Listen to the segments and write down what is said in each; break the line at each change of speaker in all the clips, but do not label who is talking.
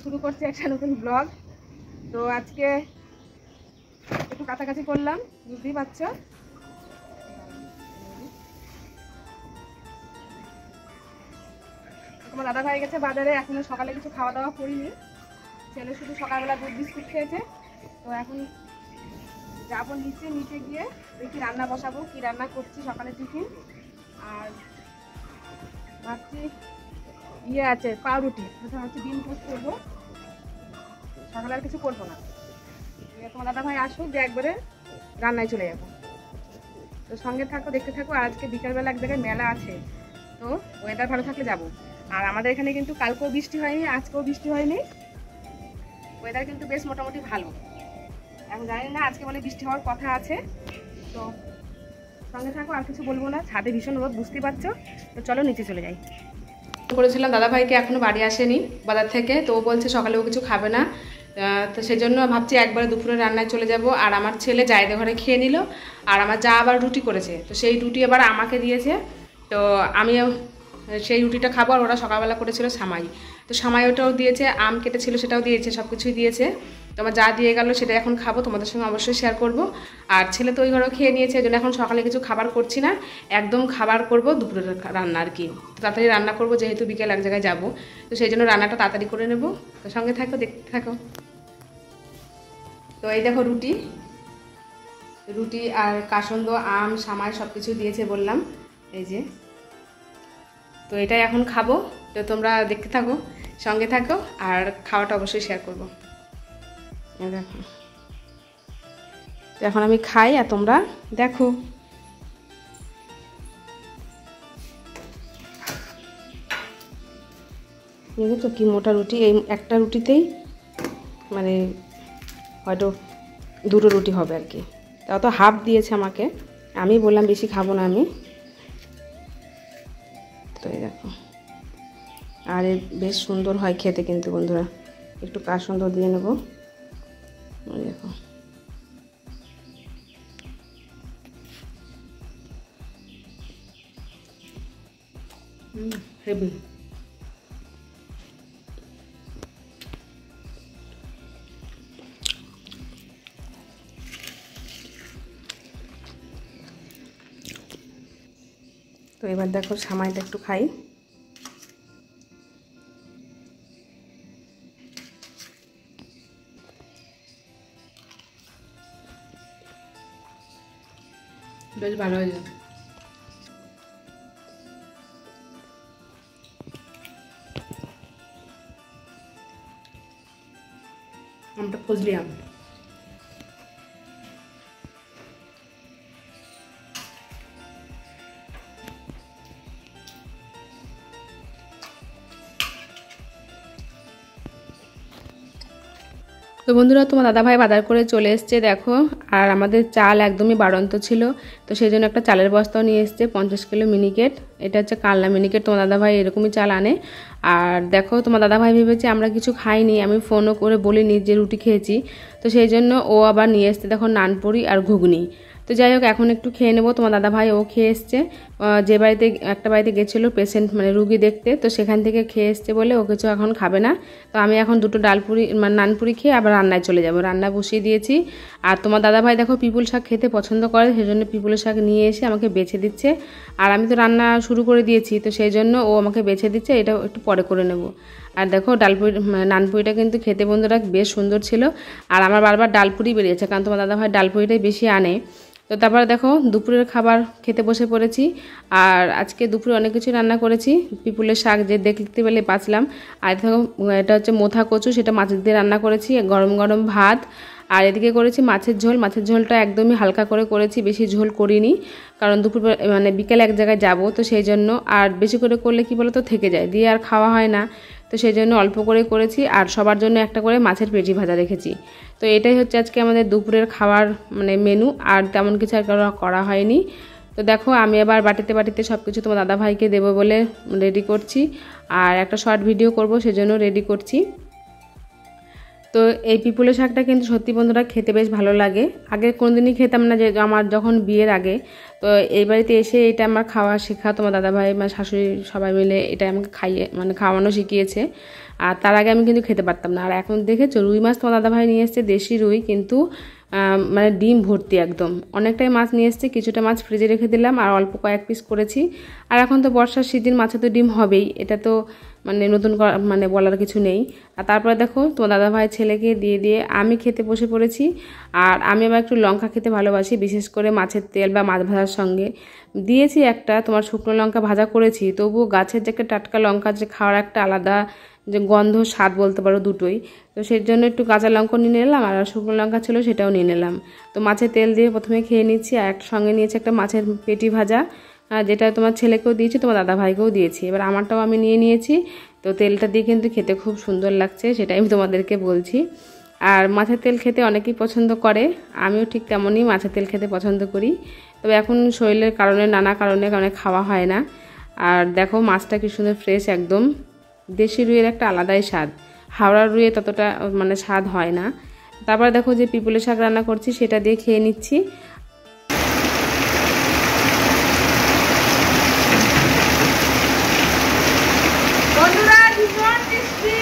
শুরু করছি একটা নতুন ব্লগ। তো আজকে একটু কাছাকাছি করলাম, বুঝতেই পারছো। তোমার দাদা ভাই গেছে বাজারে, এখনো সকালে কিছু খাওয়া দাওয়া করিনি। ছেলে শুধু সকালবেলা দুধ বিস্কুট খেয়েছে। তো এখন যাবো নিচে গিয়ে দেখি রান্না বসাবো, কি রান্না করছি সকালে টিফিন। আর ভাবছি ইয়ে আছে পাউরুটি, ভাবছি ডিম টোস্ট করবো, সকালে আর কিছু করবো না। তোমার দাদা ভাই আসুক যে একবারে রান্নায় চলে যাবো। তো সঙ্গে থাকো, দেখতে থাকো। আর আজকে বিকালবেলা এক জায়গায় মেলা আছে, তো ওয়েদার ভালো থাকলে যাবো। আর আমাদের এখানে কিন্তু কালকেও বৃষ্টি হয়নি, আজকেও বৃষ্টি হয়নি, ওয়েদার কিন্তু বেশ মোটামুটি ভালো। এখন জানি না আজকে বলে বৃষ্টি হওয়ার কথা আছে। তো সঙ্গে থাকো, আর কিছু বলবো না। ছাদে ভীষণ রোদ, বুঝতেই পারছো। তো চলো নিচে চলে যাই। করেছিলাম দাদাভাইকে এখনও বাড়ি আসেনি বাজার থেকে, তো ও বলছে সকালেও কিছু খাবে না। তো সেই জন্য ভাবছি একবারে দুপুরে রান্নায় চলে যাব। আর আমার ছেলে জায়দা ঘরে খেয়ে নিল, আর আমার যা আবার রুটি করেছে, তো সেই রুটি আবার আমাকে দিয়েছে। তো আমিও সেই রুটিটা খাবো। আর ওরা সকালবেলা করেছিল সামাই, তো সামাই ওটাও দিয়েছে, আম কেটেছিল সেটাও দিয়েছে, সব কিছুই দিয়েছে। তো আমার যা দিয়ে গেল সেটা এখন খাবো, তোমাদের সঙ্গে অবশ্যই শেয়ার করব। আর ছেলে তো ওই ঘরেও খেয়ে নিয়েছে, এই জন্য এখন সকালে কিছু খাবার করছি না, একদম খাবার করব দুপুরের রান্না আর কি। তাড়াতাড়ি রান্না করব, যেহেতু বিকেল এক জায়গায় যাবো, তো সেই জন্য রান্নাটা তাড়াতাড়ি করে নেব। তো সঙ্গে থাকো, দেখতে থাকো। তো এই দেখো রুটি আর কাসন্দ, আম, সামাই সব কিছু দিয়েছে বললাম, এই যে। তো এটাই এখন খাবো, তো তোমরা দেখতে থাকো, সঙ্গে থাকো, আর খাওয়াটা অবশ্যই শেয়ার করবো। দেখো, তো এখন আমি খাই আর তোমরা দেখো। দেখেছো কি মোটা রুটি, এই একটা রুটিতেই মানে হয়তো দুটো রুটি হবে আর কি। তাও তো হাফ দিয়েছে আমাকে, আমি বললাম বেশি খাবো না আমি। তো এই দেখো, আর বেশ সুন্দর হয় খেতে কিন্তু বন্ধুরা। একটু কাসন্দ দিয়ে নেবো, দেখো। হেভি। তো এবার দেখো সামাইটা একটু খাই। বেশ ভালো হয়েছে। আমটা ফজলি আম। তো বন্ধুরা, তোমার দাদাভাই বাজার করে চলে এসছে দেখো। আর আমাদের চাল একদমই বাড়ন্ত ছিল, তো সেই জন্য একটা চালের বস্তাও নিয়ে এসছে, 50 কিলো মিনিকেট। এটা হচ্ছে কালনা মিনিকেট, তোমার দাদাভাই এরকমই চাল আনে। আর দেখো, তোমার দাদাভাই ভেবেছে আমরা কিছু খাইনি, আমি ফোনও করে বলিনি যে রুটি খেয়েছি। তো সেই জন্য ও আবার নিয়ে এসছে দেখো নানপুরি আর ঘুগনি। তো যাই হোক, এখন একটু খেয়ে নেবো। তোমার দাদাভাই ও খেয়ে এসছে, যে বাড়িতে একটা বাড়িতে গেছিলো পেশেন্ট মানে রুগী দেখতে, তো সেখান থেকে খেয়ে এসছে বলে ও কিছু এখন খাবে না। তো আমি এখন দুটো ডালপুরি মানে নানপুরি খেয়ে আবার রান্নায় চলে যাবো, রান্না বসিয়ে দিয়েছি। আর তোমার দাদাভাই দেখো পিপুল শাক খেতে পছন্দ করে, সেই জন্য পিপুলের শাক নিয়ে এসে আমাকে বেছে দিচ্ছে। আর আমি তো রান্না শুরু করে দিয়েছি, তো সেই জন্য ও আমাকে বেছে দিচ্ছে, এটা একটু পরে করে নেব। আর দেখো ডালপুরি নানপুরিটা কিন্তু খেতে বন্ধুরা বেশ সুন্দর ছিল। আর আমার বারবার ডালপুরি বেরিয়েছে, কারণ তোমার দাদাভাই ডালপুরিটাই বেশি আনে। তো তারপরে দেখো দুপুরের খাবার খেতে বসে পড়েছি। আর আজকে দুপুরে অনেক কিছু রান্না করেছি, পিপুলের শাক যে দেখতে পেলে বাঁচলাম। আর দেখো এটা হচ্ছে মোথা কচু, সেটা মাছের দিয়ে রান্না করেছি, গরম গরম ভাত। আর এদিকে করেছি মাছের ঝোল, মাছের ঝোলটা একদমই হালকা করে করেছি, বেশি ঝোল করিনি, কারণ দুপুর মানে বিকেলে এক জায়গায় যাব, তো সেই জন্য। আর বেশি করে করলে কি বলো তো থেকে যায়, দিয়ে আর খাওয়া হয় না, তো সেই জন্য অল্প করে করেছি। আর সবার জন্য একটা করে মাছের পেটি ভাজা রেখেছি। তো এটাই হচ্ছে আজকে আমাদের দুপুরের খাওয়ার মানে মেনু, আর তেমন কিছু আর করা হয়নি। তো দেখো আমি আবার বাটিতে সব কিছু তোমার দাদাভাইকে দেবো বলে রেডি করছি, আর একটা শর্ট ভিডিও করব সেজন্য রেডি করছি। তো তো এই পিপুলের শাকটা কিন্তু সত্যি বন্ধুরা খেতে বেশ ভালো লাগে। আগে কোনোদিনই খেতাম না, যে আমার যখন বিয়ের আগে। তো এই বাড়িতে এসে এটা আমার খাওয়া শেখা, তোমার দাদাভাই মানে শাশুড়ি সবাই মিলে এটা আমাকে মানে খাওয়ানো শিখিয়েছে। আর তার আগে আমি কিন্তু খেতে পারতাম না। আর এখন দেখেছো রুই মাছ তোমার দাদাভাই নিয়ে এসছে, দেশি রুই, কিন্তু মানে ডিম ভর্তি একদম। অনেকটাই মাছ নিয়ে এসছে, কিছুটা মাছ ফ্রিজে রেখে দিলাম আর অল্প কয়েক পিস করেছি। আর এখন তো বর্ষার সিজন, মাছে তো ডিম হবেই, এটা তো মানে নতুন মানে বলার কিছু নেই। আর তারপরে দেখো তোমার দাদাভাই ছেলেকে দিয়ে দিয়ে আমি খেতে বসে পড়েছি। আর আমি আবার একটু লঙ্কা খেতে ভালোবাসি, বিশেষ করে মাছের তেল বা মাছ ভাজার সঙ্গে। দিয়েছি একটা তোমার শুকনো লঙ্কা ভাজা করেছি, তবুও গাছের যে একটা টাটকা লঙ্কা যে খাওয়ার একটা আলাদা যে গন্ধ স্বাদ বলতে পারো, দুটোই। তো সেই জন্য একটু কাঁচা লঙ্কা নিয়ে নিলাম, আর শুকনো লঙ্কা ছিল সেটাও নিয়ে নিলাম। তো মাছের তেল দিয়ে প্রথমে খেয়ে নিচ্ছি, আর একটা সঙ্গে নিয়েছি একটা মাছের পেটি ভাজা, যেটা তোমার ছেলেকেও দিয়েছি, তোমার দাদাভাইকেও দিয়েছি। এবার আমারটাও আমি নিয়ে নিয়েছি। তো তেলটা দিয়ে কিন্তু খেতে খুব সুন্দর লাগছে, সেটাই আমি তোমাদেরকে বলছি। আর মাছের তেল খেতে অনেকেই পছন্দ করে, আমিও ঠিক তেমনই মাছের তেল খেতে পছন্দ করি। তবে এখন শরীরের কারণে, নানা কারণে অনেক খাওয়া হয় না। আর দেখো মাছটা কি সুন্দর ফ্রেশ একদম। দেশি রুইয়ের একটা আলাদাই স্বাদ, হাওড়ার রুইয়ে ততটা মানে স্বাদ হয় না। তারপরে দেখো যে পিপুলের শাক রান্না করছি, সেটা দিয়ে খেয়ে নিচ্ছি।
বন্ধুরা ভীষণ বৃষ্টি,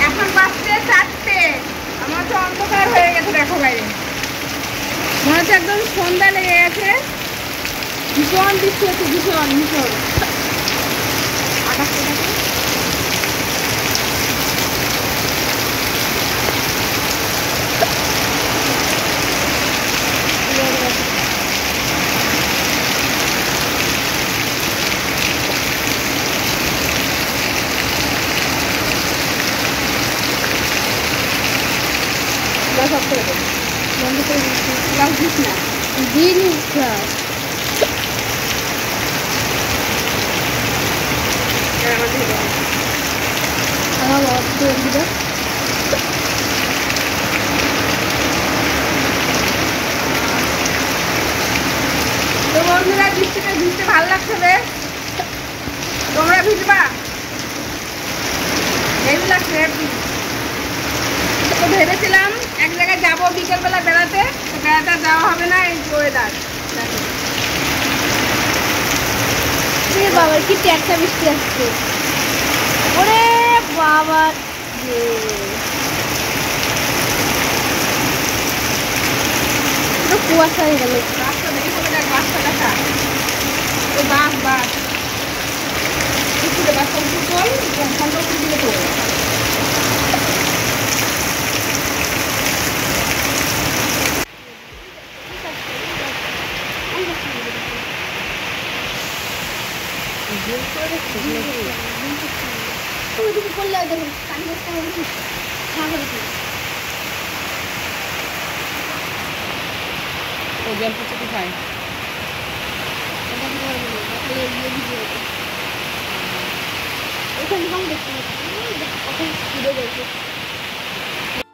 এখন বাজছে 4টে, আমার তো অন্ধকার হয়ে গেছে, দেখো বাইরে মনে হচ্ছে একদম সন্ধ্যা লেগে গেছে। ভীষণ বৃষ্টি হচ্ছে, ভীষণ ভীষণ। আকাশটা দেখো, বন্ধ করে দিস না, দিয়ে নিস আমার বাবা। তো বন্ধুরা বৃষ্টিতে ভিজতে ভালো লাগছে বেশ, তোমরা ভিজবা? হেভি লাগছে হেভি। তো ভেবেছিলাম এক জায়গায় যাবো বিকেলবেলা বেড়াতে, তো বেড়াতে যাওয়া হবে না, এই ওয়েদার দেখো। বাবা কি একটা বৃষ্টি আসছে, ওরে বাবা কুয়াশা হয়ে গেল। রাস্তা দেখে হবে, দেখ বাসটা দেখা, ওই বাস বাস উঠে বাসটা উঠে চল, ঘন্টা উঠে দিলে পড়ে।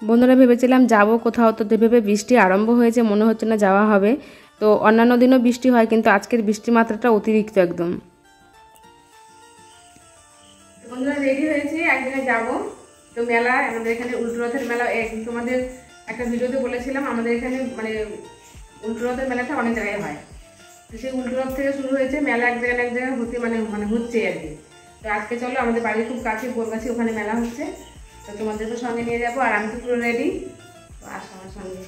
বন্ধুরা ভেবেছিলাম যাব কোথাও, তো ভেবে বৃষ্টি আরম্ভ হয়েছে, মনে হচ্ছে না যাওয়া হবে। তো অন্যান্য দিনও বৃষ্টি হয়, কিন্তু আজকের বৃষ্টি মাত্রাটা অতিরিক্ত একদম। বন্ধুরা রেডি হয়েছি, একদিনে যাব। তো মেলা আমাদের এখানে উল্টোরথের মেলা, তোমাদের একটা ভিডিওতে বলেছিলাম আমাদের এখানে মানে উল্টোরথের মেলাটা অনেক জায়গায় হয়। তো সেই উল্টোরথ থেকে শুরু হয়েছে মেলা, এক জায়গায় হতে মানে হচ্ছে আর কি। তো আজকে চলো আমাদের বাড়ির খুব কাছে বোরগাছি, ওখানে মেলা হচ্ছে। তো তোমাদের তো সঙ্গে নিয়ে যাবো, আর আমি তো পুরো রেডি, তো আসো আমার সঙ্গে।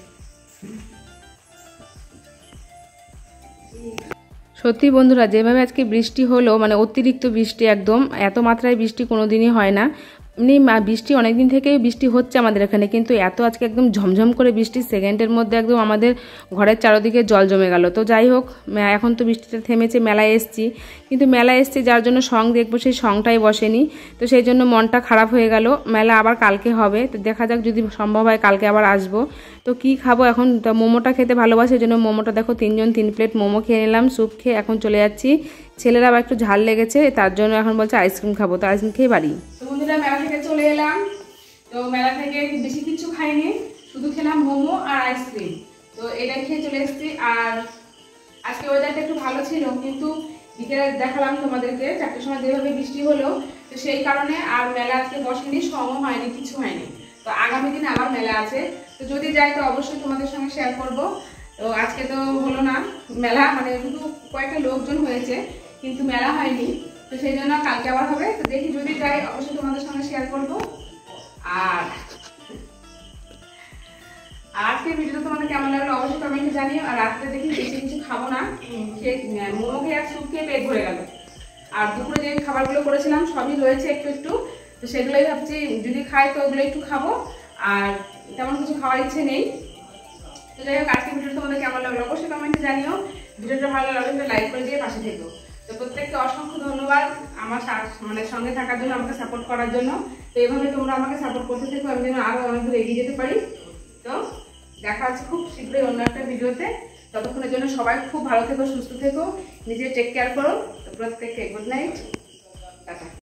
সত্যি বন্ধুরা যেভাবে আজকে বৃষ্টি হলো, মানে অতিরিক্ত বৃষ্টি একদম, এত মাত্রায় বৃষ্টি কোনোদিনই হয় না। এমনি বৃষ্টি অনেকদিন থেকেই বৃষ্টি হচ্ছে আমাদের এখানে, কিন্তু এত আজকে একদম ঝমঝম করে বৃষ্টি, সেকেন্ডের মধ্যে একদম আমাদের ঘরের চারদিকে জল জমে গেল। তো যাই হোক, এখন তো বৃষ্টিটা থেমেছে, মেলায় এসছি, কিন্তু মেলায় এসছি যার জন্য সং দেখবো, সেই সংটাই বসেনি। তো সেই জন্য মনটা খারাপ হয়ে গেল। মেলা আবার কালকে হবে, তো দেখা যাক, যদি সম্ভব হয় কালকে আবার আসবো। তো কি খাবো এখন, তো মোমোটা খেতে ভালোবাসি, এই জন্য মোমোটা দেখো 3 প্লেট মোমো খেয়ে নিলাম, স্যুপ খেয়ে এখন চলে যাচ্ছি। ছেলেরা আবার একটু ঝাল লেগেছে, তার জন্য এখন বলছে আইসক্রিম খাবো, তো আইসক্রিম খেয়ে বাড়ি। তো বন্ধুরা মেলা থেকে চলে এলাম, তো মেলা থেকে বেশি কিছু খাইনি, শুধু খেলাম মোমো আর আইসক্রিম। তো এটাই খেয়ে চলে এসেছি। আর আজকে ওয়েদারটা একটু ভালো ছিল, কিন্তু বিকেলে দেখালাম তোমাদেরকে 4টার সময় যেভাবে বৃষ্টি হলো, তো সেই কারণে আর মেলা আজকে বসেনি, সমও হয়নি, কিছু হয়নি। তো আগামী দিনে আবার মেলা আছে, তো যদি যাই তো অবশ্যই তোমাদের সঙ্গে শেয়ার করব। তো আজকে তো হলো না মেলা, মানে শুধু কয়েকটা লোকজন হয়েছে কিন্তু মেলা হয়নি, তো সেই জন্য কালকে আবার হবে। তো দেখি যদি যাই অবশ্যই তোমাদের সঙ্গে শেয়ার করব। আর আজকের ভিডিওটা তোমাদের কেমন লাগলো অবশ্যই কমেন্টে জানিও। আর রাত্রে দেখি বেশি কিছু খাবো না, সে মোমো খেয়ে আর স্যুপ খেয়ে পেট ভরে গেল। আর দুপুরে যে খাবারগুলো করেছিলাম সবই রয়েছে একটু একটু, তো সেগুলোই ভাবছি যদি খাই তো ওগুলো একটু খাবো, আর তেমন কিছু খাওয়ার ইচ্ছে নেই। তো যাই হোক আজকের ভিডিওটা তোমাদের কেমন লাগলো অবশ্যই কমেন্টে জানিও। ভিডিওটা ভালো লাগলে লাইক করে দিয়ে পাশে থেকো। তো প্রত্যেককে অসংখ্য ধন্যবাদ আমার মানে সঙ্গে থাকার জন্য, আমাকে সাপোর্ট করার জন্য। তো এইভাবে তোমরা আমাকে সাপোর্ট করতে থেকো, আমি যেন আরো অনেক দূর এগিয়ে যেতে পারি। তো দেখা হচ্ছে খুব শীঘ্রই অন্য একটা ভিডিওতে। ততক্ষণের জন্য সবাই খুব ভালো থেকো, সুস্থ থেকো, নিজে টেক কেয়ার করো। তো প্রত্যেককে গুড নাইট, টাটা।